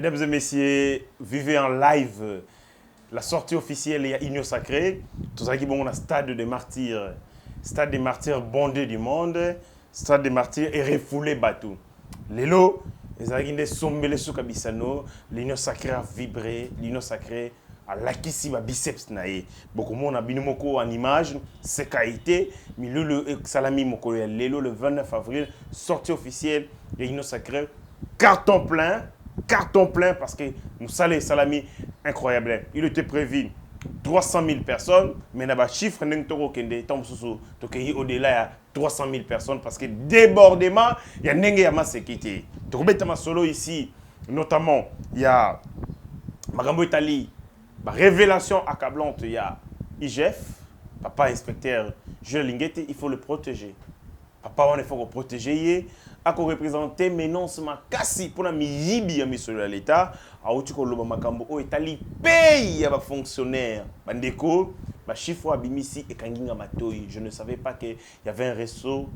Mesdames et messieurs, vivez en live la sortie officielle et Union Sacrée. Tout ça qui est bon, on a Stade des Martyrs bondé du monde, Stade des Martyrs et refoulé bateau. Lélo, les Aguindés sont mêlés sous Kabissano, l'Union Sacrée a vibré, l'Union Sacrée a l'acquis ma biceps naïe. Beaucoup de monde a binomoko en image, c'est qualité, mais le salami moko lélo le 29 avril, sortie officielle et Union Sacrée, carton plein parce que nous salami incroyable. Il était prévu 300 000 personnes, mais il y a un chiffre au-delà de 300 000 personnes parce que débordement, il y a une sécurité. Solo ici, notamment, il y a Magambo Italie, révélation accablante, il y a IGF, papa inspecteur Jules Linguette, il faut le protéger. Papa, il faut le protéger. A représenter maintenant ce makasi pour la miyibi ya misolo ya l'État a outi ko loba makambo o etali paye ya ba fonctionnaire bandeko ba chiffre abimisi et kanginga matoyi. Je ne savais pas que il y avait un réseau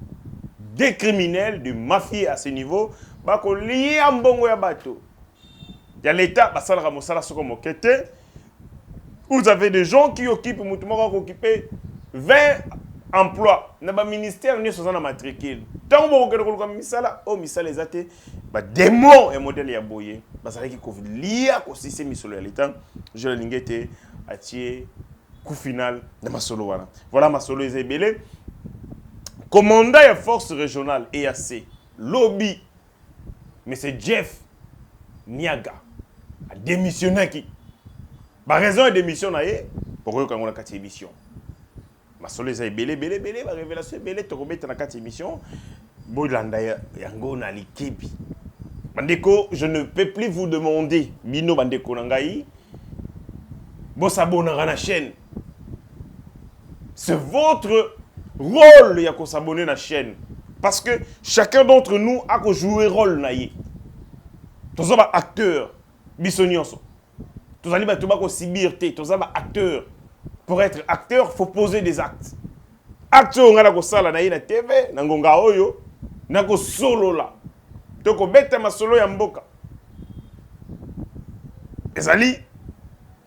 des criminels de mafia à ce niveau ba ko lié mbongo ya bato ya l'État ba sala mosala soko mokete. Vous avez des gens qui occupent mutumoko ko occuper 20 emplois na ba ministère ni sozana matricule. Tant que vous avez misala, oh misala les athées, bah démon et modèle ya boye, bah ça veut dire que lia aussi c'est misolo ya l'état. Je l'ingété à tier coup final de ma solo voilà. Voilà ma solo est belé. Commandant ya force régionale EAC, lobby, mais c'est Jeff Niaga a démissionné qui. Bah raison de démission na yé pour eux quand on a 4 émissions. Ma solo est belé, ma révélation belé, tu remets dans 4 émissions. Boilanda yango na likebi. Bandeko, je ne peux plus vous demander, bino bandeko nangai, bon s'abonner à la chaîne. C'est votre rôle de s'abonner à la chaîne. Parce que chacun d'entre nous a joué rôle naïe. Tous les acteurs, bisonioso. Tous les acteurs, sibirté. Tous les acteurs. Pour être acteur, il faut poser des actes. Acteur, on a la sala naïe na TV, nangonga oyo. Nako solo là. Toko beta ma solo ya mboka. Ezali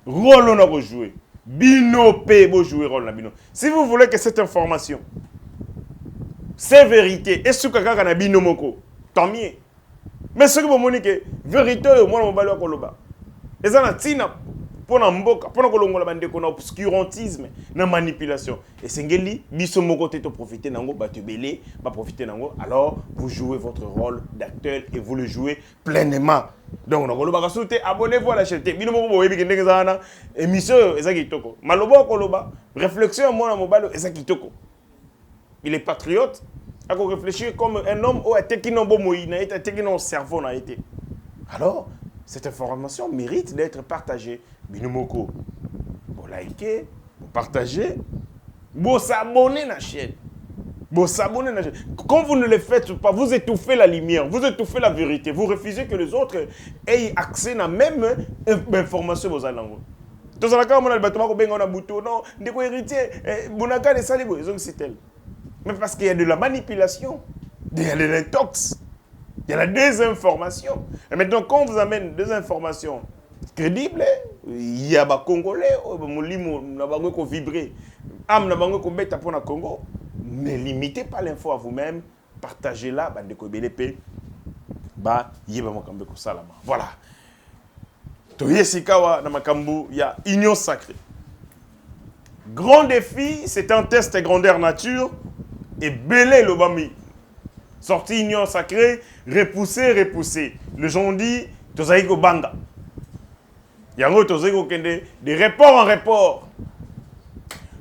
rôle on a joué. Bino pe bo jouer rôle na bino. Si vous voulez que cette information c'est vérité et ce que kaka na bino moko, tant mieux. Mais ce que vous monique vérité au moins on balo koloba. Ezana tina pour mboka, pour kolongola bandeko na obscurantisme, na manipulation. Et sengeli biso moko te to profiter nango batu belé, ba profiter nango. Alors vous jouez votre rôle d'acteur et vous le jouez pleinement. Donc on koloba kasute abonnez-vous à la chaîne. Bino moko boyebi kendenge zana émission ezaki toko. Maloba koloba, réflexion moi na mobalo ezaki toko. Il est patriote, a ko réfléchir comme un homme ou a tekinombo moïna, a tekino cerveau na été. Alors cette information mérite d'être partagée. Binomoko, vous likez, vous partagez, vous s'abonnez à la chaîne. Vous s'abonnez à la chaîne. Quand vous ne le faites pas, vous étouffez la lumière, vous étouffez la vérité. Vous refusez que les autres aient accès à la même information aux alentours. Tout ça, quand on a le bâtiment, on a un bouton, non, des héritiers, Bounaka, les salibos, ils ont c'est tel. Mais parce qu'il y a de la manipulation, il y a de l'intox, il y a la désinformation. Et maintenant, quand on vous amène des informations crédibles, il y a des Congolais, qui ont vibré, qui ont bêta pour le Congo. Ne limitez pas l'info à vous-même, partagez-la, voilà. Il y a Union Sacrée. Grand défi, c'est un test grandeur nature et belé l'obami. Sortie Union Sacrée, repoussé. Le gens dit, Tozaïko Banga. Il y a un autre de report en report.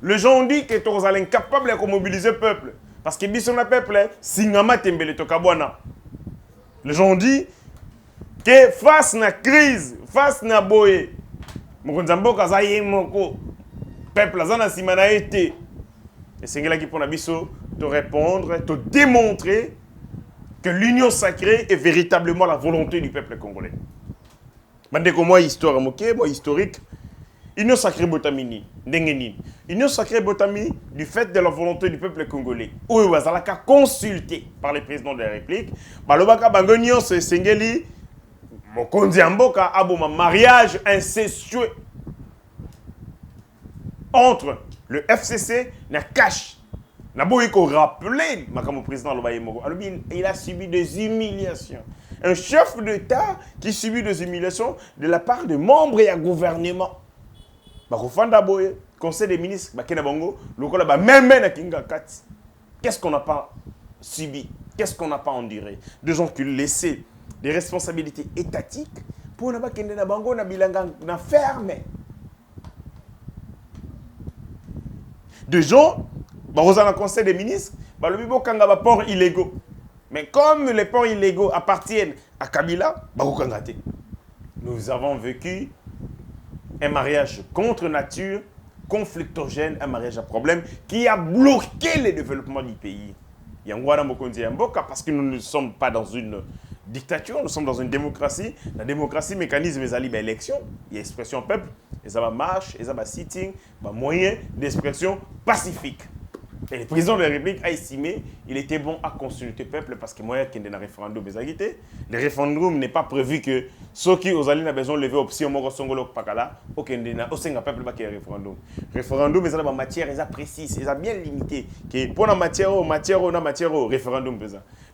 Le gens dit que tu es incapable de mobiliser le peuple. Parce que si le peuple, Singama Tembele Tokabwana. Le gens dit que face à la crise, face à la boye, Mokonzambo Kazaye Moko, peuple Zana Simana été. Et c'est là qui pour te répondre, te démontrer que l'union sacrée est véritablement la volonté du peuple congolais. Bandeko moi histoire moké, moi historique. Union sacrée botamini, ndengeni. Union sacrée botami du fait de la volonté du peuple congolais. Ou wazalaka consulté par le président de la République. Balobaka bangonion c'est sengeli Mokonzi Mboka a un mariage incestueux entre le FCC et Cash. Il faut rappeler, le président il a subi des humiliations. Un chef d'État qui subit des humiliations de la part de membres et du gouvernement. Le conseil des ministres, qu'est-ce qu'on n'a pas subi? Qu'est-ce qu'on n'a pas enduré? Des gens qui laissaient des responsabilités étatiques pour ne pas qu'il y ait des ferme. Des gens, dans le conseil des ministres, le ports illégaux. Mais comme les ports illégaux appartiennent à Kabila, nous avons vécu un mariage contre nature, conflictogène, un mariage à problème qui a bloqué le développement du pays. Parce que nous ne sommes pas dans une dictature, nous sommes dans une démocratie. La démocratie, mécanisme, c'est l'élection, il y a expression peuple, il y a marche, il y a sitting, moyen d'expression pacifique. Et le président de la République a estimé qu'il était bon à consulter le peuple parce que moi, il y a un référendum. Le référendum n'est pas prévu que ceux qui ont besoin de lever l'option Moro Pakala, aucun peuple qui a un référendum. Le référendum, c'est une matière précise, c'est bien limité. Pour la matière, référendum.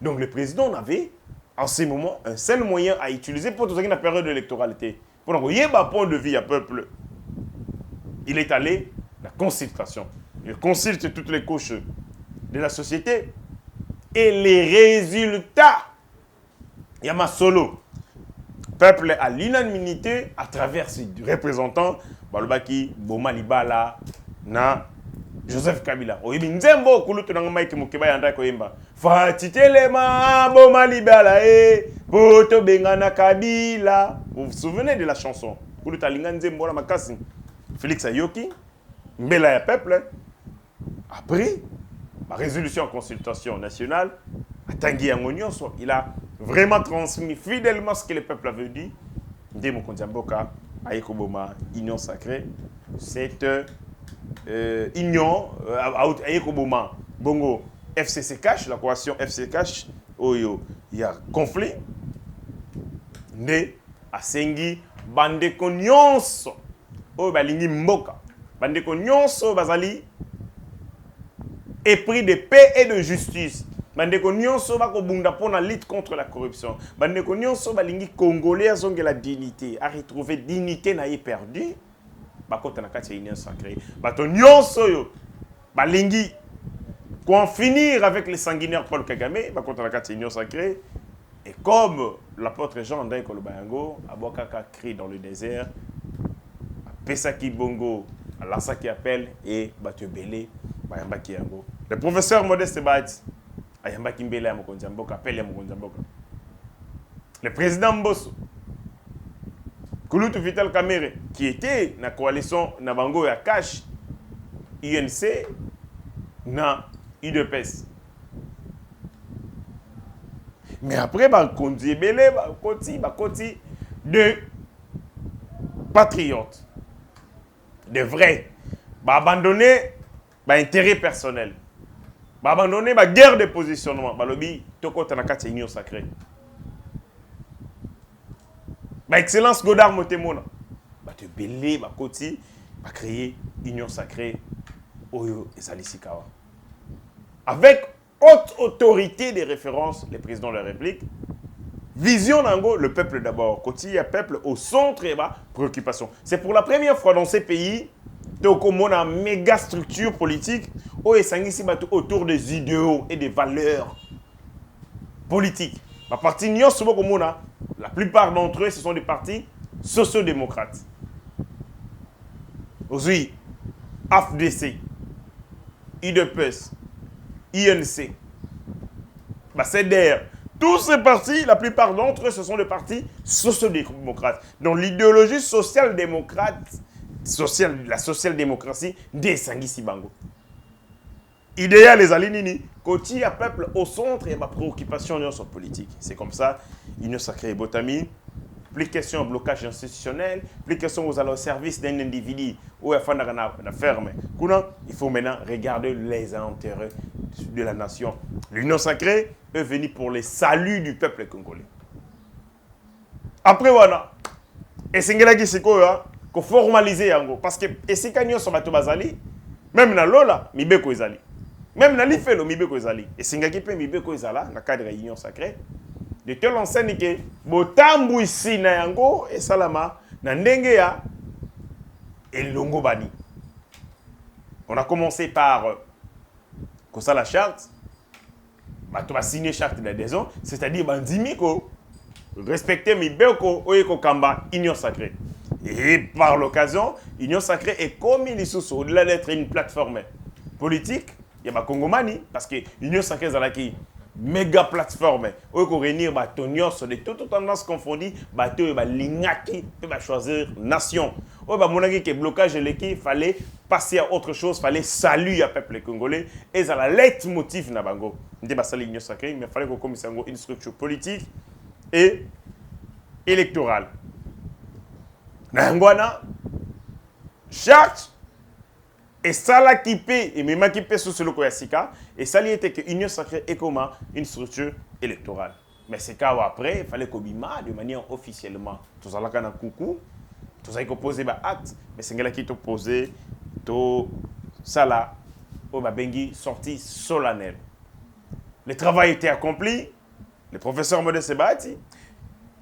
Donc le président avait, en ce moment, un seul moyen à utiliser pour toute la période électorale. Pour qu'il y ait un point de vue à peuple, il est allé la consultation. Il consulte toutes les couches de la société et les résultats. Il y a ma solo. Peuple à l'unanimité à travers ses représentants, Balbaki, Boma Libala, na Joseph Kabila. Oyebi nzembo kulutu na Mike Mukeba yanda koyemba. Fatitelema Boma Libala poto bengana Kabila. Vous vous souvenez de la chanson? Kuluta linga nzembo la makasi. Félix Ayoki, Mbela ya peuple. Après, la résolution en consultation nationale, Tanguy Angonion, il a vraiment transmis fidèlement ce que le peuple avait dit. Ndemo Kondiamboka, Ayekoboma, Union sacrée, cette union, Ayekoboma, Bongo, FCC Cash, la coalition FC Cash, Oyo, il y a conflit. Né à Sengi, Bande Konyonso, Oyo Balingi Mboka, Bande Konyonso, Bazali. Et pris de paix et de justice. Bandeko nyonso ba ko bunda pour la lutte contre la corruption. Bandeko nyonso ba lingi congolais ont la dignité, a retrouvé dignité na y perdu. Ba ko tana kati union sacrée. Ba to nyonso yo ba lingi qu'on finir avec les sanguinaires Paul Kagame, ba ko tana kati union sacrée. Et comme l'apôtre Jean André Kolobayango, Abokaka crie dans le désert, Pesaki Bongo, Lassa qui appelle et Batue Belé. Le professeur Modeste Badi, le président Mbosso, Kouloutou Vital Kamere, qui était dans la coalition Nabango et Cash, INC, na UDPS. Mais après, Kondi Belé, Koti, de patriotes, de vrais, abandonner intérêt personnel. Abandonner la guerre de positionnement. Balobi, toko tanakati union sacrée. Excellence Godard Motemona. Te belé, koti, créer union sacrée. Oyo et Salisikawa. Avec haute autorité des références, les présidents de la République. Vision d'Ango, le peuple d'abord. Koti, il y a peuple au centre et préoccupation. C'est pour la première fois dans ces pays. Donc, on a une méga structure politique autour des idéaux et des valeurs politiques. La partie la plupart d'entre eux, ce sont des partis sociodémocrates. Aujourd'hui, AFDC, IDPS, INC, CDR, tous ces partis, la plupart d'entre eux, ce sont des partis sociodémocrates. Donc, l'idéologie social-démocrate, la social-démocratie des Sangisi Bango. Idéal les alinini, Koti à peuple au centre et ma préoccupation politique. C'est comme ça, Union sacrée et Botami, plus question de blocage institutionnel, plus question aux au service d'un individu ou à la ferme. Il faut maintenant regarder les intérêts de la nation. L'Union sacrée est venue pour le salut du peuple congolais. Après wana esengelaki sikoyo ko formaliser yango parce que esika nyonso bato bazali même na lola mibeko ezali même na lifelo mibeko ezali esengaki pe mibeko ezala na cadre ya union sacrée de telle enseigne que botambu ici na yango esalama na ndenge ya elongo bani. On a commencé par la charte, bato ba signer charte d'adhésion, c'est-à-dire bandimi ko respecter mibeko oyeko kamba union sacrée. Et par l'occasion, Union Sacrée est comme au-delà d'être une plateforme politique, il y a Congomani, parce que Union Sacrée est méga plateforme. Où qu'on réunir Batonios de toutes tendances confondues, Bato et Lingaki peut choisir nation. Où bah monaki que blocage de l'équipe, fallait passer à autre chose, fallait saluer à peuple congolais et ça la leitmotiv na bango. On dit bah ça l'Union Sacrée, mais fallait qu'on commence une structure politique et électorale. Nangwana, charte, et ça là qui paie, et même qui paie sur ce loco yasika, et ça était que l'Union Sacrée est comme une structure électorale. Mais c'est qu'après, il fallait qu'on bima de manière officiellement. Tout ça là qu'on a coucou, tout ça qu'on posait bah acte, mais c'est là qui te posé, tout ça là, au babengi sortie solennelle. Le travail était accompli, le professeur Modeste Sebati.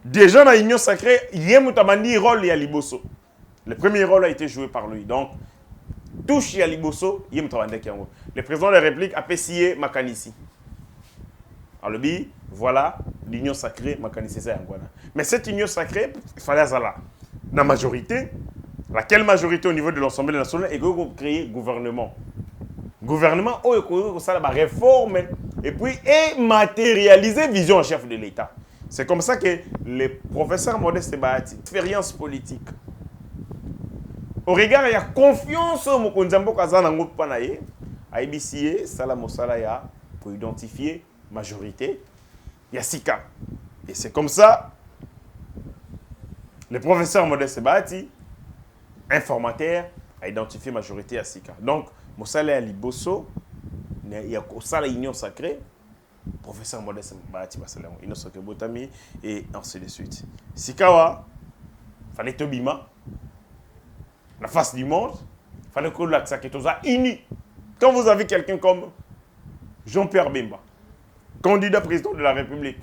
Déjà dans l'Union Sacrée, il y a un rôle à Liboso. Le premier rôle a été joué par lui. Donc, touche à Liboso, il y a un le président de la République a payé Makanisi. Alors, voilà, l'Union Sacrée, Makanisi, c'est Angwana. Mais cette Union Sacrée, il fallait ça la majorité. Laquelle majorité au niveau de l'Assemblée nationale est qu'on crée gouvernement. Gouvernement, ça la réforme et puis matérialiser vision en chef de l'État. C'est comme ça que le professeur Modeste Bahati, expérience politique. Au regard, il y a confiance au Mokonzambo Kazanango Panaye, à IBCA, Salam Mosalaya, pour identifier majorité, il y a Sika. Et c'est comme ça, le professeur Modeste Bahati, informateur, a identifié majorité à Sika. Donc, Mosalaya Liboso, il y a ça l'union sacrée. Professeur Modeste Bahati Basalam, Innocent Botami, et ainsi de suite. Sikawa, fallait Tobima, la face du monde, fallait que l'Aksakето soit uni. Quand vous avez quelqu'un comme Jean-Pierre Bemba, candidat président de la République,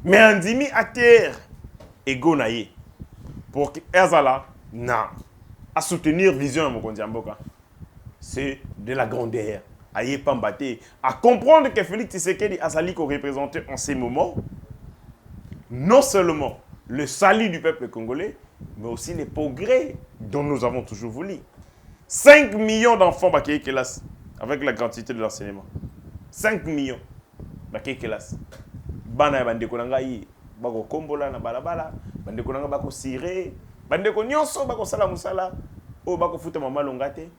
mais Andimi à terre et Gonaye, pour que Erzala, à soutenir vision à Mokondi Amboka, c'est de la grandeur. À comprendre que Félix Tshisekedi a sali qu'on représentait en ces moments non seulement le salut du peuple congolais, mais aussi les progrès dont nous avons toujours voulu. 5 millions d'enfants avec la gratuité de l'enseignement. 5 millions d'enfants. Bana bandeko nangai bako kombola na balabala, bandeko nanga bako sire, bandeko nyonso bako sala musala, o bako futa mama longate.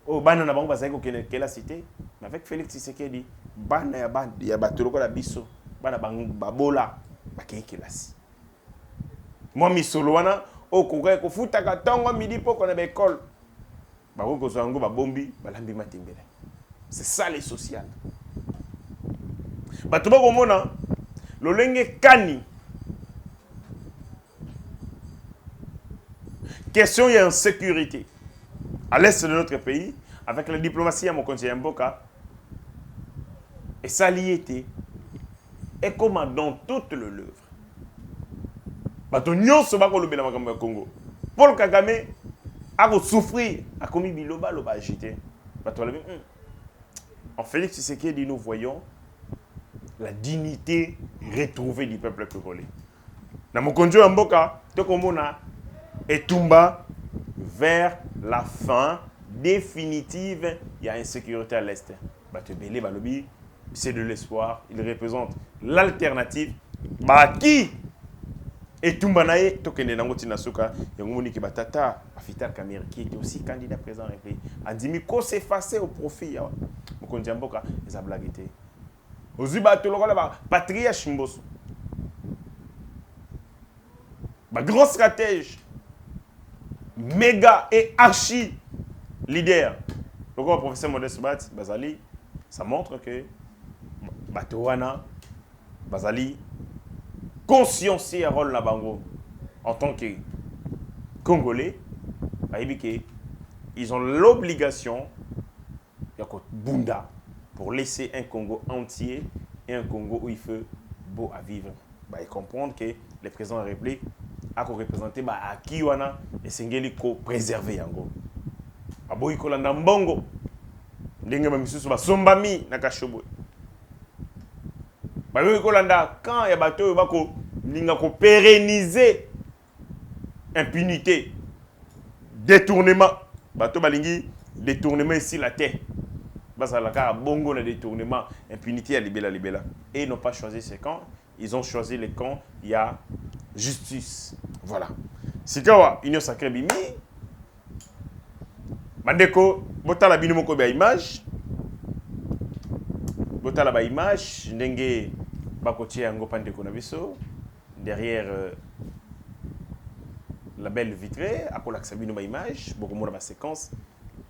Oh, bana na bango bazali ko la cité, mais avec Félix Tshisekedi, bana ya batoloko la biso, bana babola bakei kelasi. Moi misolo wana o koka ko futa ka tongo midi poko na école. Ba ko zango ba bombi balambi matembele. C'est ça les social. Bato ba ko mona lolenge kani. Question y a insécurité. À l'est de notre pays, avec la diplomatie à Mokonzi Mboka, et ça l'y était, et comme dans toute l'œuvre. Bato nyonso bako lobela makambo ya Congo. Paul Kagame a souffrir, a commis biloba loba agité. Bato la en Félix Tshisekedi, nous voyons la dignité retrouvée du peuple congolais. Na Mokonzi Mboka, tokomona etumba vers la fin définitive, il y a insécurité à l'Est. C'est de l'espoir. Il représente l'alternative. Qui et Tumbanaye, Tokene Nangoti Nasuka, Yangomoni Kibatata, Afitar Kamir, qui était aussi candidat présent avec lui, a dit qu'on s'effaçait au profit. Mokondjamboka, les a blagué. Ozuba Tologola, Patria Chimboso. Grand stratège. Méga et archi leader. Donc, le professeur Modeste Bazali, ça montre que Batouana, Bazali, consciencier rôle na bango en tant que Congolais. Ils ont l'obligation de bunda pour laisser un Congo entier et un Congo où il fait beau à vivre. Ils comprennent que le président de la République a représenté à Kiwana et Sengeli ko préserver yango. Aboyi kolanda mbongo. Ndenge misusu ba sombami na kashobo. Bayoyi kolanda quand ya bato bako linga ko pérenniser impunité, détournement. Bato balingi détournement ici la terre. Basalaka bongo na détournement, impunité à libella. Et ils n'ont pas choisi ces camps, ils ont choisi les camps, il y a justice. Voilà. Sikawa Union Sacrée Bimi. Bandeko, botala binomoko ba image. Botala ba image ndenge bakotie yango pandeko na biso derrière la belle vitrée à kolaksa bino ba image, beaucoup mona ba séquence.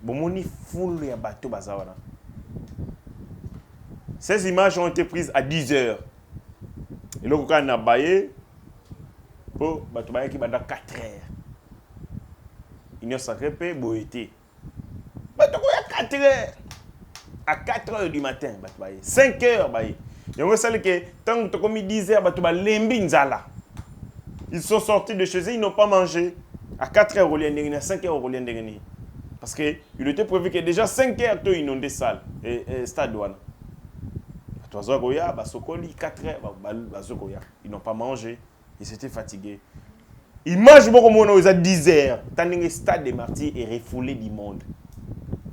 Bomoni full ya bato bazawana. Ces images ont été prises à 10 heures. Et là, quand on a baillé, pour bato baye qui banda 4 heures. Union Sacrée pe boité. Bato koya 4 heures. À 4 heures du matin, bato baye. 5 heures baye. Yongo sali que tant que comme 10 heures bato ba lembi nzala. Ils sont sortis de chez eux, ils n'ont pas mangé. À 4 heures au lieu de 5 heures au lieu de parce qu'il était prévu que déjà 5 heures, ils inondé salle et stade douane. Ils n'ont pas mangé, ils s'étaient fatigués. Ils mangent beaucoup moins, ils ont 10 heures. Tant que le stade des martyrs est refoulé du monde.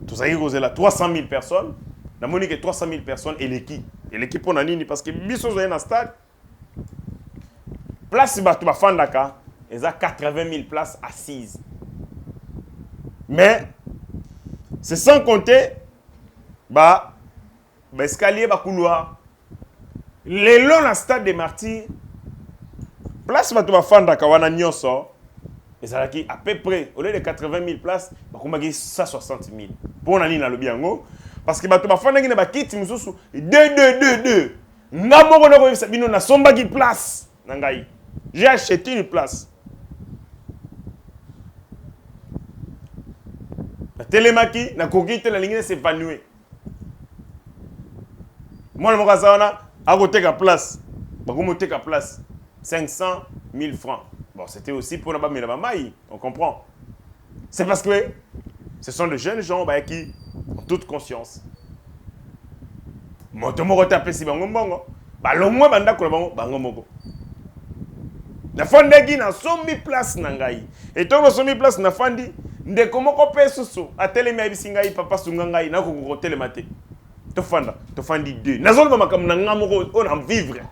Tout ça, il y a 300 000 personnes. La monnaie que 300 000 personnes et l'équipe. Et l'équipe, on a dit parce que Bissot est dans le stade. Place Batou Fandaka, ils ont 80 000 places assises. Mais, c'est sans compter, escalier, couloir. Les longs dans le stade des martyrs, place Batou Fandaka, wana nyonso, ils ont à peu près, au lieu de 80 000 places, ils ont 160 000. Pour on a dit dans le biango, parce que Batou Fandaka, ils ont quitté 2. N'abord, on a somba qui place. J'ai acheté une place. La télémaki, la coquille, la ligne s'est évanouie. Moi, le Morazana, a voté la place. La place. 500 000 francs. Bon, c'était aussi pour la maille, on comprend. C'est parce que ce sont de jeunes gens qui ont toute conscience. Moi, je me retapé si bango bango. Le moins banda ko bango moko. La fondegi na 100 000 places nangai. Et tant que 100 000 places na fandi, ndeko moko pe susu atelemi abisingai papa sungangai na ko telemate. To fandi 2. Nazolo makam na ngamoko on en vivre.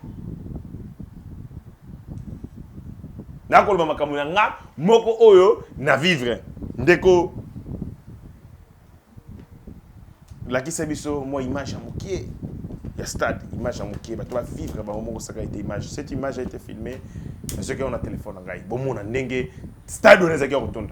Na ko makam na nga moko oyo na vivre. Ndeko la kisabiso moi image à mokié. Il y a stade, image à mokié, tu vas vivre image. Cette image a été filmée. Ceux qui ont un téléphone, bon, on a n'engue stade où les gens retournent.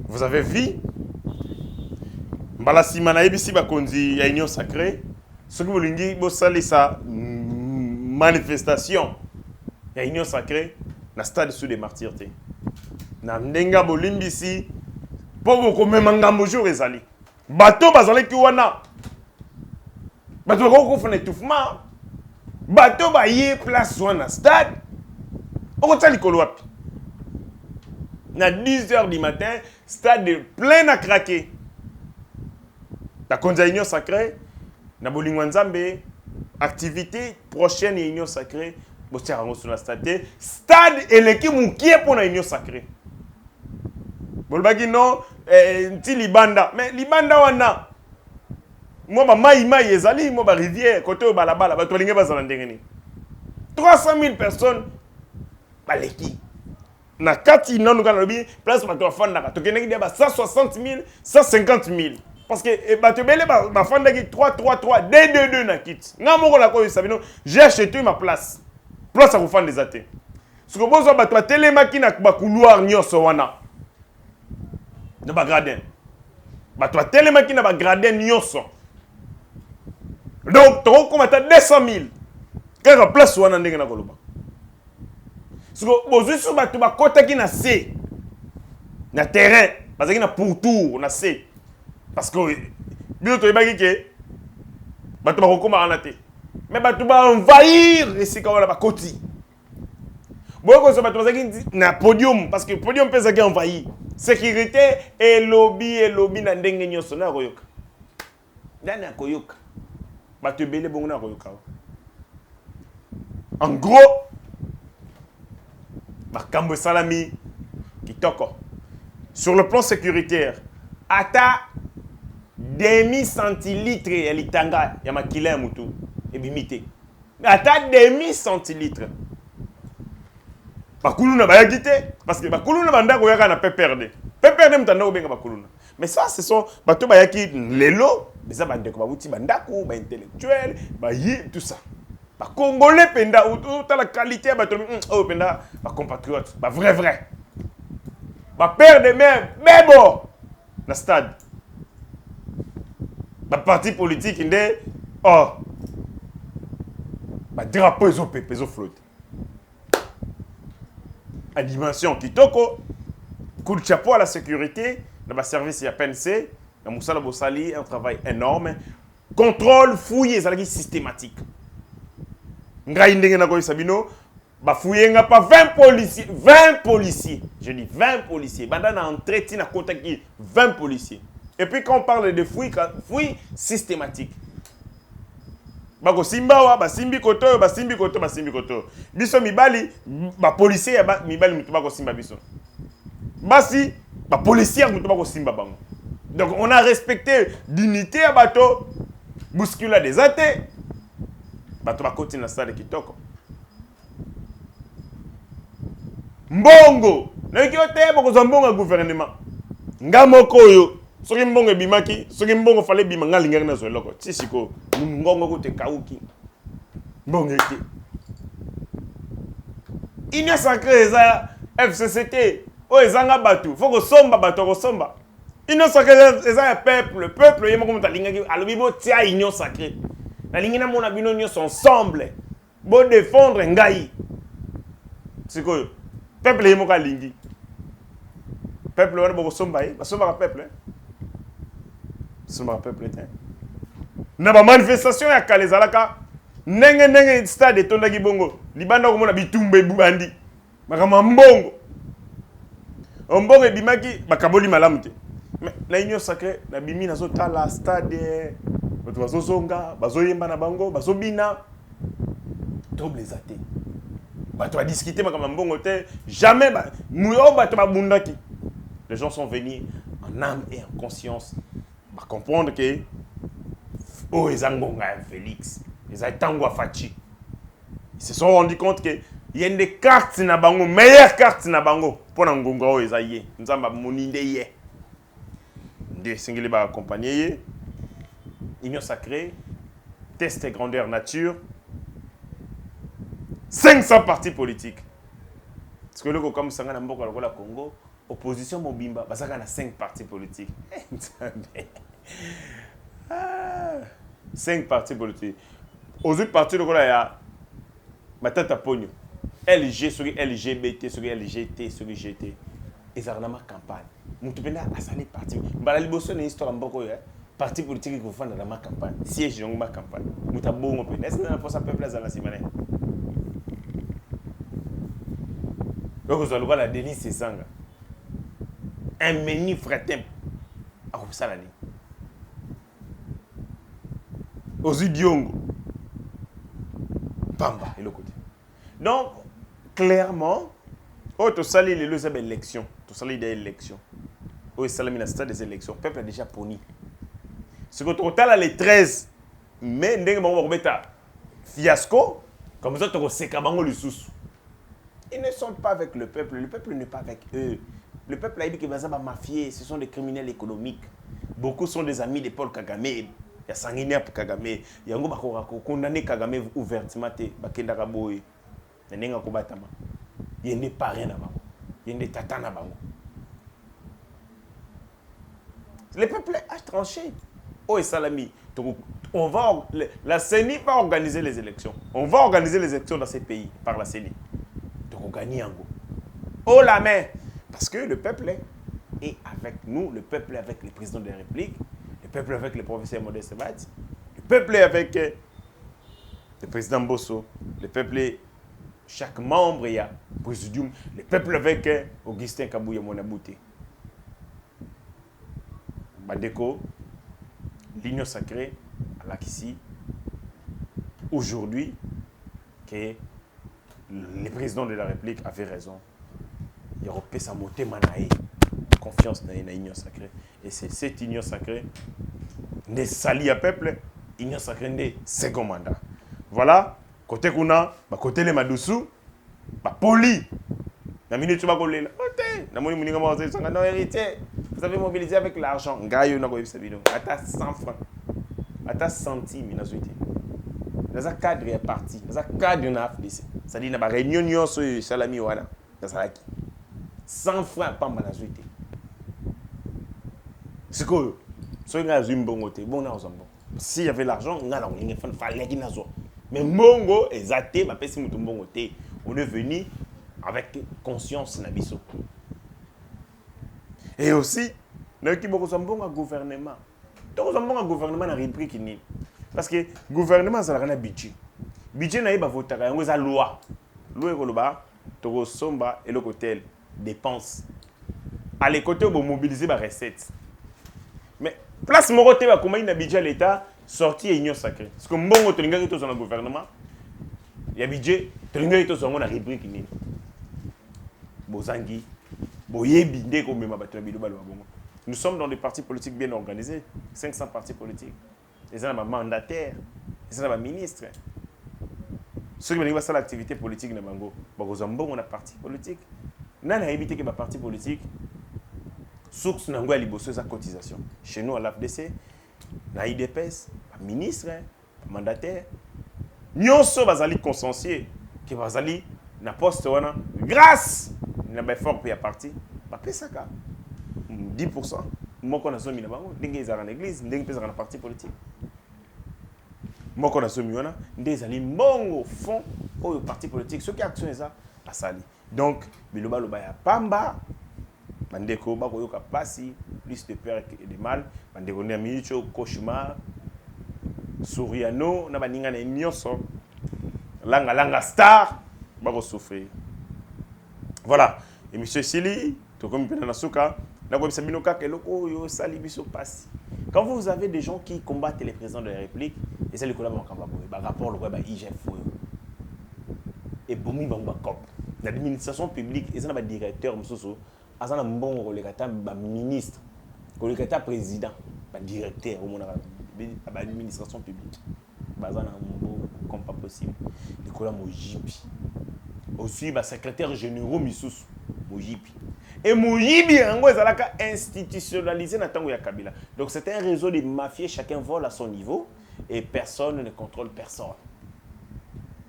Vous avez vu Mbalasima na ebisi bakonzi ya Union Sacrée, ce que vous lingi bosali sa manifestation ya Union Sacrée na stade sous des martyrs te. Na ndenga bolimbisi po ko memanga jour ezali. Bato bazali ki wana. Bato ko fona étouffement. Bato ba yé place wana stade. Oko tali kolo wapi. À 10h du matin, stade plein à craquer. La Union sacrée, na bolingo nzambe, activité prochaine et Union sacrée, botia rango sur la stade. Stade et l'équipe moukie pour la Union sacrée. Bolbaki non, ti libanda, mais libanda wana. Moi ba mai ezali, moi ba rivière, côté balabala, ba tolinge ba zalandengeni. 300 000 personnes baleki. Na kati nanu kana lobi place bato afanda to keneki dia ba 160 000, 150 000. Parce que bato bele ba fanda ki 3 2 na kit. Nga moko la ko sabino, j'ai acheté ma place. Place à kufanda des athées. Ce que bozo bato telemaki na ba couloir nyonso wana. Na ba gradin. Bato telemaki na ba gradin nyonso. Donc to ko mata 200 000. Quelle place wana ndenge na koloba. Ce que bozo so bato ba kota ki na C. Na terrain, bazaki na pourtour na C. Parce que bien to ebaki ke bato ba kokoma anate. Mais bato ba envahir esika wana ba koti. Boko so bato bazaki na podium parce que podium pesa ki envahir. Sécurité et lobby na ndenge nyonso na koyoka. Dana koyoka. Bato belé bongo na koyoka. En gros, Bakambo Salami kitoko. Sur le plan sécuritaire, ata demi centilitre ya litanga ya makila ya mutu ebimite. Ata demi centilitre. Bakuluna bayaki te parce que bakuluna banda koyaka na PPRD. PPRD mutanda obenga bakuluna. Mais ça ce sont bato bayaki lelo, beza bandeko babuti bandako, ba intellectuel, bayi tout ça. Ba congolais penda ou la qualité ba oh penda ba compatriotes, ba vrai. Ba père de mère, bebo na stade. Ba parti politique inde oh. Ba drapeau ezo flotte. À dimension kitoko, coup de chapeau à la sécurité, dans le service il y a PNC, dans Moussala Bossali, un travail énorme. Contrôle, fouille, ça systématique. Ngai ndenge na ko sabino ba fouiller nga pas 20 policiers, je dis 20 policiers, banda na entretien na contacti 20 policiers. Et puis quand on parle de fouille systématique. Bako simba wa basimbi koto. Biso mibali ba policier ba mibali mutu bako simba biso. Basi ba policier mutu bako simba bango. Donc on a respecté dignité à bato, bouscula des athées. Bato ba koti na stade kitoko. Mbongo, neki ote bako zambonga gouvernement. Nga moko yo, soki mbongo ebimaki, soki mbongo fallait bima nga lingaki na zo loko. Tisiko, mbongo ko te kauki. Mbongo ete. Union sacrée eza FCCT, o ezanga batu, faut ko somba bato ko somba. Union sacrée eza peuple yemo ko mutalingaki alobi bo tia union sacrée. Na lingina mona bino nyonso ensemble. Bo défendre ngai. Sikoyo. Peuple yemo ka lingi. Peuple wana bo somba yi, ba somba ka peuple. Somba ka peuple te. Na ba manifestation ya kalezalaka nenge stade etondaki bongo. Libanda ko mona bitumba ebubandi. Makama mbongo. Mbongo ebimaki bakaboli malamu te. Mais la union sacrée na bimi nazo tala stade bato bazozonga, bazoyemba na bango, bazobina. Trouble les athées. Bato a discuté makama mbongo te, jamais bato babundaki. Les gens sont venus en âme et en conscience à comprendre que oh ezangonga Félix, ezaitango Fachi. Ils se sont rendus compte que il y a des cartes na bango, meilleures cartes na bango pour ngonga o ezaye. Nzamba moninde ye. Des singles ba accompagner Union sacrée, test et grandeur nature, 500 partis politiques. Parce que le comme Sangana Mboka la Congo, opposition Mobimba, parce qu'il y a 5 partis politiques. 5 partis politiques. Aux autres partis, il y a Matata Pogno, LG, sur LGBT, sur LGT, sur GT. Ils ont ma campagne. Moutoupenna a salé parti. Balali Bosso une histoire en Boko. Parti politique qui faut dans ma campagne. Siège dans ma campagne. Moutabo mon peuple. Est-ce que nous ça peuple à la semaine? Donc vous allez voir la délice c'est sanga. un menu fratin. Ah, ça l'année. Aux Diongo. Bamba, et le côté. Donc, clairement, tu sali les élections. Tu sali des élections. Tu sali des élections. Le peuple a déjà poni. Ce que tu as les 13 mais fiasco, comme ça, tu as le sous. Ils ne sont pas avec le peuple n'est pas avec eux. Le peuple a dit que les mafieux, ce sont des criminels économiques. Beaucoup sont des amis de Paul Kagame. Il y a sanguinaire pour Kagame. Il y a un condamné Kagame ouvertement. Il y a il y a des parents. Il y a des tatas. Le peuple a tranché. Oh, et Salami, on va, la CENI va organiser les élections. On va organiser les élections dans ces pays par la CENI. Donc on gagne en gros. Oh la main. Parce que le peuple est avec nous, le peuple est avec le président de la République, le peuple est avec le professeur Modeste Bati, le peuple est avec le président Bosso, le peuple est chaque membre, il y a présidium, le peuple est avec Augustin Kabouya Monabouté. Badeko, l'union sacrée, à l'Akissi, aujourd'hui, que le président de la République avait raison. Il y aura sa montée manaï, confiance dans l'union sacrée. Et c'est cette union sacrée, des sali à peuple, union sacrée des second mandat. Voilà, côté Kuna, côté les Madoussou, poli. La minute tu vas coller là. Vous avez mobilisé avec l'argent. À 100 francs. À 100 centimes. Dans un cadre, il y a parti. Dans un cadre, il y a FDC. Ça dit, il y a une réunion sur Salami Wana. Dans un 100 francs par manasuité. C'est quoi? Si il y a un bon côté, bon, s'il y avait l'argent, il fallait qu'il y ait un mais Mongo est athée, on est venu avec conscience nabiso. Et aussi, nous avons un bon gouvernement. Nous avons un bon gouvernement dans le parce que le gouvernement, c'est un budget. Le budget, c'est une loi. La loi, c'est une somba et le côté dépenses. À l'écoute, on mobiliser les recettes. Mais place mon côté, comment il y a budget l'État sorti et union sacrée. Parce que bon, tu as un gouvernement, il y a budget, tu as un rubrique. Bozangi, Boyebi, nous sommes dans des partis politiques bien organisés, 500 partis politiques. Ils ont des mandataires, ils ont des ministres. Ceux qui ont l'activité politique, ils ont un parti politique. Nous avons évité que les partis politiques source de la cotisation. Chez nous, à l'AFDC, à l'IDPS, les ministres, les mandataires, nous avons consensué que nous avons un poste grâce à l'effort pour y parti. Pas ça 10%. Moi, je suis dans l'église, je suis dans le parti politique. Moi, je suis dans le fond au parti politique. Ce qui est action, c'est ça. Donc, Biloba Loba Pamba, Bandeko Bakoyoka Passi, plus de peur et de mal, Bandeko Namicho, Cauchemar, Souriano, Nabaninga Nyoso, Langa Star, Bako souffrir. Voilà. Et M. Sili, tout comme Penanasuka, quand vous avez des gens qui combattent les présidents de la République, et c'est le collaborateur rapport le web IGF et Boumi Bambakop. L'administration publique, et ça n'a directeur, ça n'a bon relégataire, ministre, relégataire président, directeur, l'administration publique. Ça n'a comme pas possible. Le collaborateur Mojipi. Aussi, secrétaire général Missous Mojipi. Et Mojibi est institutionnalisé dans le Kabila. Donc c'est un réseau de mafieux, chacun vole à son niveau et personne ne contrôle personne.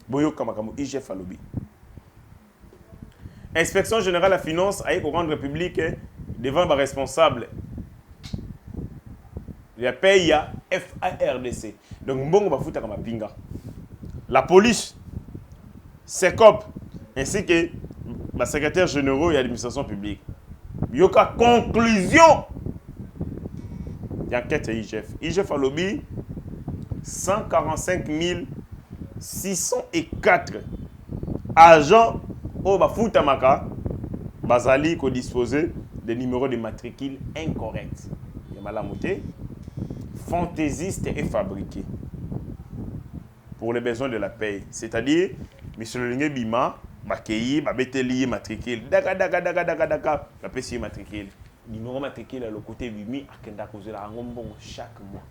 Boyo Kamakamu, IGF Alobi. Inspection générale de la finance a rendre public devant les responsables. Il y a PIA, FARDC. Donc Mbongo Bafuta Kamapinga. La police, SECOP, ainsi que le secrétaire général et l'administration publique. Il y a une conclusion. Il y a une enquête à IGF. IGF a lobby 145 604 agents au Bafutamaka, Bazali, qui disposé des numéros de matricule incorrects. Il y a malamuté, fantaisiste et fabriqué. Pour les besoins de la paix. C'est-à-dire, monsieur le Bima, Bakeyi, Babeteli, matricule, Daka, la PC matricule. Numéro matricule à le côté Bimi, Akenda Kozela, Angombon chaque mois.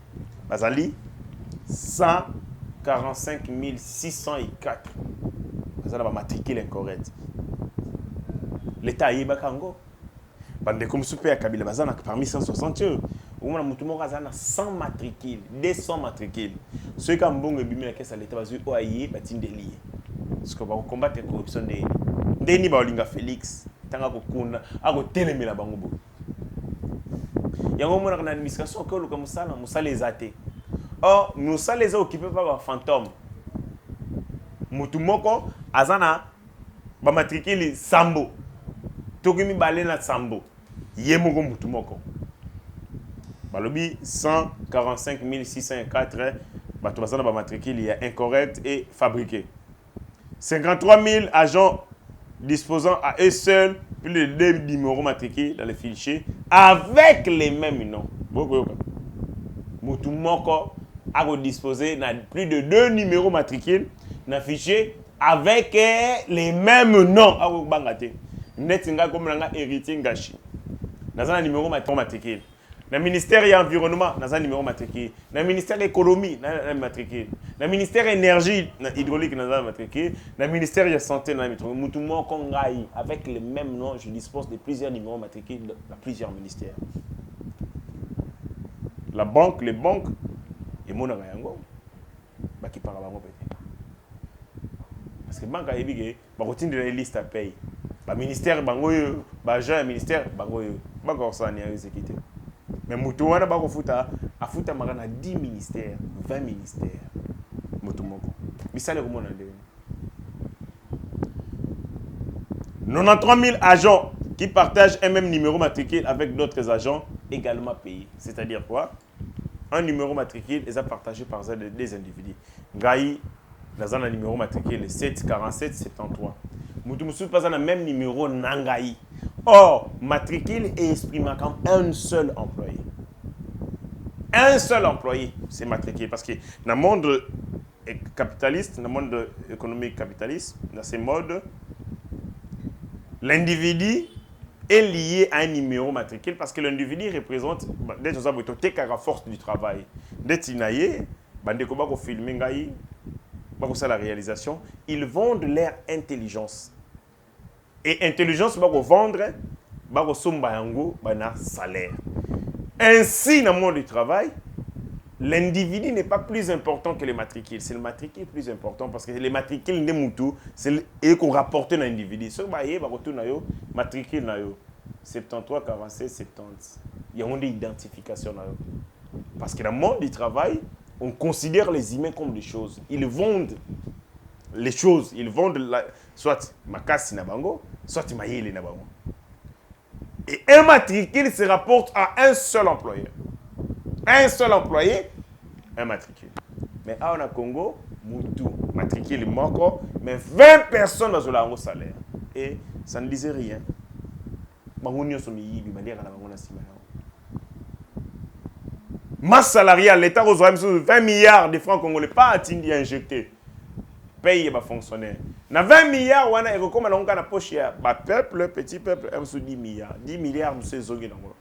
Bazali, 145 604. Bazali, matricule incorrect. L'État y est bakango. Bande comme super Kabila Bazana parmi 160. Au moins, nous avons 100 matricules, 200 matricules. Ceux qui ont bon bimi la caisse à l'État, ils ont aillé, batin des liés. Parce que pour combattre la corruption des Denis Baolinga Félix, tanga kokuna, ako telemi la bango. Yango mona na administration que le comme ça, Moussa les athées. Or, Moussa les a occupés par un fantôme. Mutumoko, azana, ba matricule Sambo. Togimi balena Sambo. Yemoko Mutumoko. Balobi 145 604 bato ba matricule est incorrect et fabriqué. 53 000 agents disposant à eux seuls plus de 2 numéros matriculés dans les fichiers avec les mêmes noms. Mutumoko a disposé de plus de 2 numéros matriculés dans le fichier avec les mêmes noms. Netinga comme un héritier Ngashi. Dans un numéro matriculé. Dans le ministère de l'Environnement, dans un numéro matriculé. Dans le ministère de l'Économie, dans un matriculé. Dans le ministère de l'Énergie hydraulique, dans un matriculé. Dans le ministère de la Santé, dans un matriculé. Avec les mêmes noms, je dispose de plusieurs numéros matriculés dans plusieurs ministères. La banque, les banques, et mon ayango, qui parle à peut-être. Parce que la banque a dit que la liste à payer. Le ministère, l'agent ministère, mais Moutouana bako futa afuta magana 10 ministères, 20 ministères. Moutoumoko. Misale comment on a 93 000 agents qui partagent un même numéro matricule avec d'autres agents également payés. C'est-à-dire quoi? Un numéro matricule est partagé par des individus. Gaï, dans un numéro matricule 7 47 73. Moutoumoussou pas dans le même numéro Nangaï. Or, matricule est exprimé comme un seul employé. Un seul employé, c'est matriculé. Parce que dans le monde capitaliste, dans le monde économique capitaliste, dans ces modes, l'individu est lié à un numéro matricule parce que l'individu représente la force du travail. Dès qu'il la réalisation, ils vendent leur intelligence. Et intelligence, va vendre, va salaire. Ainsi, dans le monde du travail, l'individu n'est pas plus important que les matricules. C'est le matricule plus important parce que les matricules de Moutou, c'est qu'on rapporte dans l'individu. Ce que vous matricule 73, 47, 70. Il y a une identification. Parce que dans le monde du travail, on considère les humains comme des choses. Ils vendent les choses. Ils vendent soit makasi na bango, soit mayele na bango. Et un matricule se rapporte à un seul employeur. Un seul employé, un matricule. Mais à on Congo, Moutou, matricule moko, mais 20 personnes dans le salaire. Et ça ne disait rien. Masse salariale, l'État reçoit 20 milliards de francs congolais, pas attendu à injecter. Paye les fonctionnaires. Na 20 milliards, on a comme on a poche peuple, petit peuple, 10 milliards. 10 milliards, monsieur Zongi Nango.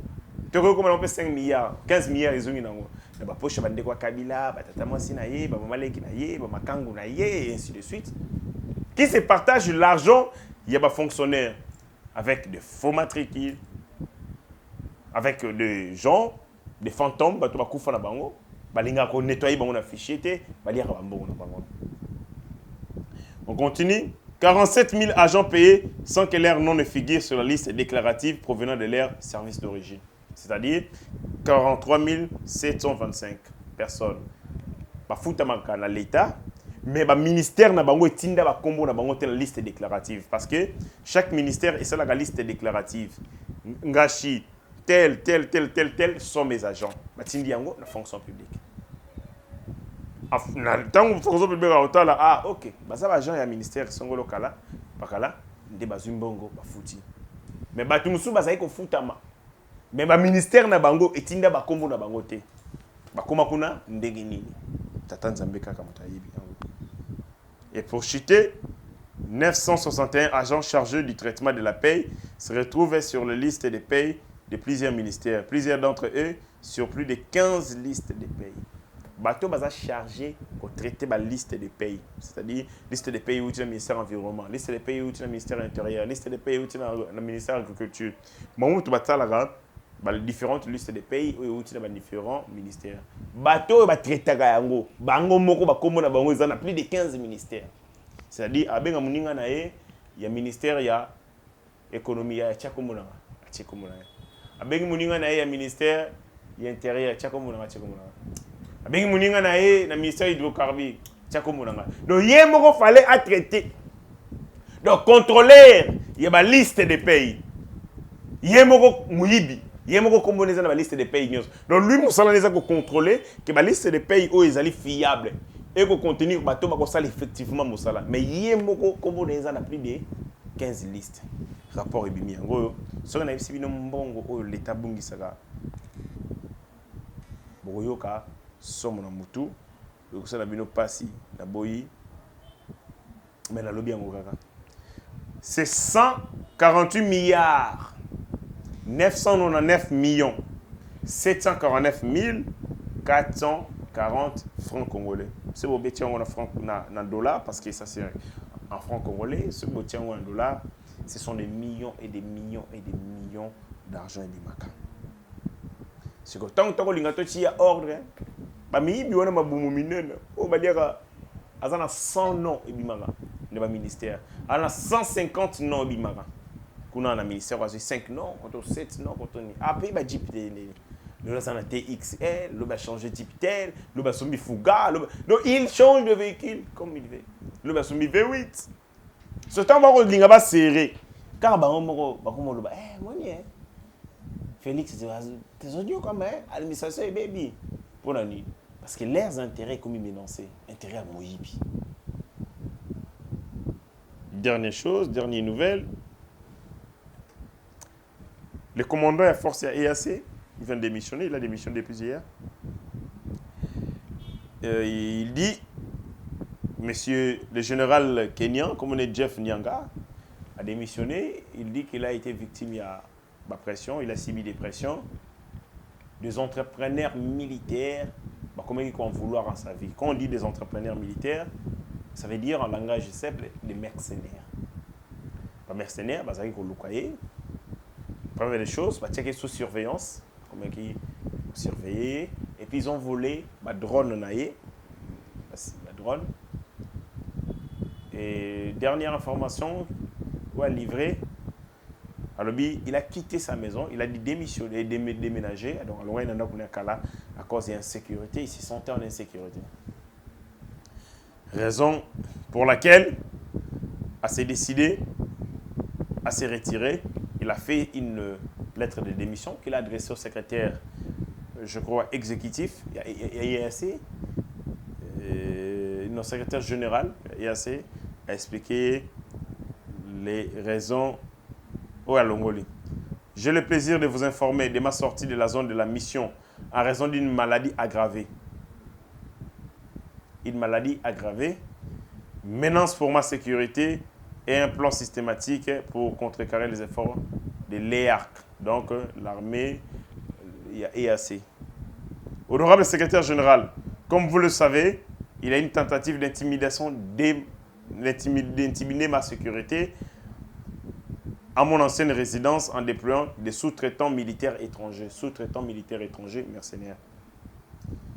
Tu vois comment on peut 5 milliards, 15 milliards, ils Zongi Nango. Na poche bande quoi Kabila, Tata Mwasi naye, Mamaleki naye, Makangu naye, et ainsi de suite. Qui se partagent l'argent, il y a des fonctionnaires avec de faux matricules, avec des gens, des fantômes, bato bakufa na bango, balinga ko nettoyer bango na fichier té, balia ka bango na bango. On continue. 47 000 agents payés sans que leur nom ne figure sur la liste déclarative provenant de leur service d'origine. C'est-à-dire 43 725 personnes. Bafoutamaka na l'État, mais le ministère n'a pas de liste déclarative. Parce que chaque ministère est la liste déclarative. Ngashi, tel sont mes agents. Batindi yango la fonction publique. Tant que fonction publique ah ok, ça va agent et ministère songolo kala, bakala, nde bazumbongo bafouti. Mais bato musu bazali ko futama. Mais ba ministère na bango etinda ba kombo na bango te. Ba koma kuna ndenge nini. Tata Nzambe kaka moto ayebi. Et pour chuter, 961 agents chargés du traitement de la paye se retrouvaient sur la liste des payes de plusieurs ministères. Plusieurs d'entre eux sur plus de 15 listes de payes. Bateau baza chargé pour traiter la liste de pays. C'est-à-dire liste de pays où tu as le ministère de l'Environnement, liste de pays où tu as le ministère de l'Intérieur, liste de pays où tu as le ministère de l'Agriculture. Bon, tu as les différentes listes de pays où tu as différents ministères. Bateau va traiter yango. Bango moko ba komo na bango ils ont plus de 15 ministères. C'est-à-dire abenga muninga na il y a ministère ya économie ya tchakomona, tchakomona. Abenga muninga na il y a ministère ya intérieur tchakomona, tchakomona. Abengi muninga na ye na ministère hydrocarbures tchako monanga. Donc yé moko fallait à traiter. Donc contrôler il y a une liste de pays. Yé moko muyibi, yé moko komboneza na liste de pays nyos. Donc lui musala neza ko contrôler que la liste de pays où ils allaient fiables et ko contenir bateau ba ko sala effectivement musala. Mais yé moko komboneza na plus de 15 listes. Rapport ebimi yango so na bisi bino mbongo o l'état bungisaka. Boyoka somme na mutu le na bino pasi na boyi mais la lobby yango kaka c'est 148 milliards 999 millions 749 440 francs congolais. C'est beau bétier en francs na dollar parce que ça c'est en francs congolais. Ce beau bétier en dollars, ce sont des millions et des millions et des millions d'argent et des maca. C'est que tant que l'ingato y a ordre, bah mi biona mabumu minene, oh bah dire azana 100 noms et bimaga, ne pas ministère, azana 150 noms et bimaga. Kuna na ministère va 5 noms, contre 7 noms, contre ni. Après bah jeep le azana TXL, le bah changer type tel, le bah sombi Fuga, donc il change de véhicule comme il veut. Le bah sombi V8. Ce temps va l'inga va serré. Car bah on bah comment le bah moi ni Félix, tes audios quand même, l'administration est baby. Pour la nuit. Parce que leurs intérêts, comme ils menacent, intérêts à Moïbi. Dernière chose, dernière nouvelle. Le commandant de la force EAC, il vient de démissionner, il a démissionné depuis hier. Il dit, monsieur le général kenyan, comme on est Jeff Nyanga, a démissionné. Il dit qu'il a été victime de la pression, il a subi des pressions. Des entrepreneurs militaires, comment ils vont vouloir en sa vie. Quand on dit des entrepreneurs militaires, ça veut dire en langage simple des mercenaires. Les mercenaires, ils ont loupé. Première des choses, ils checker sous surveillance, comment ils surveiller. Et puis ils ont volé ma drone naïe, la drone. Et dernière information, ouais, livré. Alors, il a quitté sa maison, il a dit démissionner, déménager. Donc, à cause d'insécurité, il se sentait en insécurité. Raison pour laquelle, il s'est décidé à se retirer. Il a fait une lettre de démission qu'il a adressée au secrétaire, je crois, exécutif, EAC, notre secrétaire général, EAC, a expliqué les raisons. Oh, j'ai le plaisir de vous informer de ma sortie de la zone de la mission en raison d'une maladie aggravée. Une maladie aggravée, menace pour ma sécurité et un plan systématique pour contrecarrer les efforts de l'EAC, donc l'armée EAC. Honorable secrétaire général, comme vous le savez, il y a une tentative d'intimidation, d'intimider ma sécurité à mon ancienne résidence en déployant des sous-traitants militaires étrangers, mercenaires,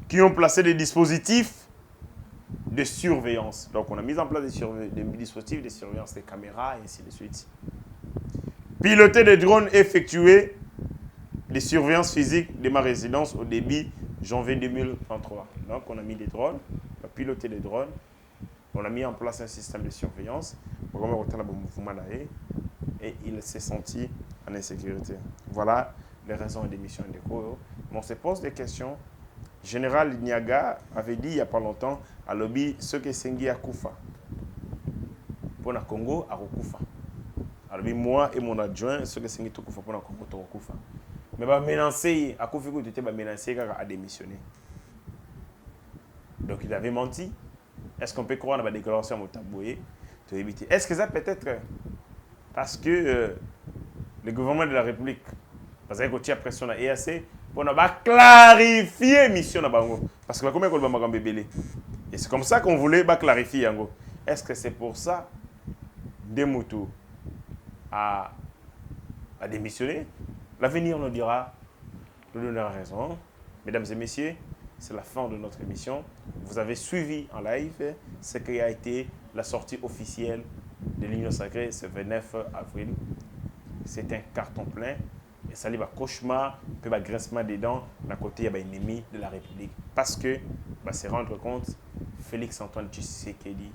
qui ont placé des dispositifs de surveillance. Donc, on a mis en place des dispositifs de surveillance, des caméras, et ainsi de suite. Piloter des drones, effectuer des surveillances physiques de ma résidence au début janvier 2023. Donc, on a mis des drones, on a piloté des drones, on a mis en place un système de surveillance. Et il s'est senti en insécurité. Voilà les raisons et démission de Koyo. On se pose des questions. Général Niaga avait dit il n'y a pas longtemps à lobby ce que Sengi a Koufa. Pour le Congo, à Koufa. moi et mon adjoint, ce que c'est que tout le monde a mais va menacer, à Kofi Kofi était menacé à démissionner. Donc il avait menti. Est-ce qu'on peut croire dans la déclaration à Taboué? Est-ce que ça peut être parce que le gouvernement de la République, parce que tu as pression à EAC, pour clarifier la mission de Bango. Parce que combien de gens bébé. Et c'est comme ça qu'on voulait clarifier Yango. Est-ce que c'est pour ça Demoutou a démissionné? L'avenir nous donnera raison. Mesdames et messieurs, c'est la fin de notre émission. Vous avez suivi en live ce qui a été la sortie officielle de l'Union Sacrée ce 29 avril. C'est un carton plein. Et ça livre un cauchemar, un grincement des dents, d'un côté, il y a un ennemi de la République. Parce que, se rendre compte, Félix-Antoine Tshisekedi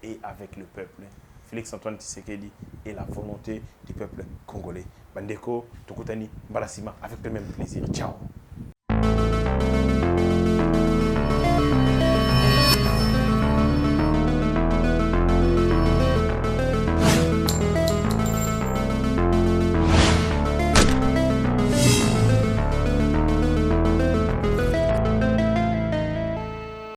est avec le peuple. Félix-Antoine Tshisekedi est la volonté du peuple congolais. Bandeko, Tokotani, Balasima, avec le même plaisir. Ciao.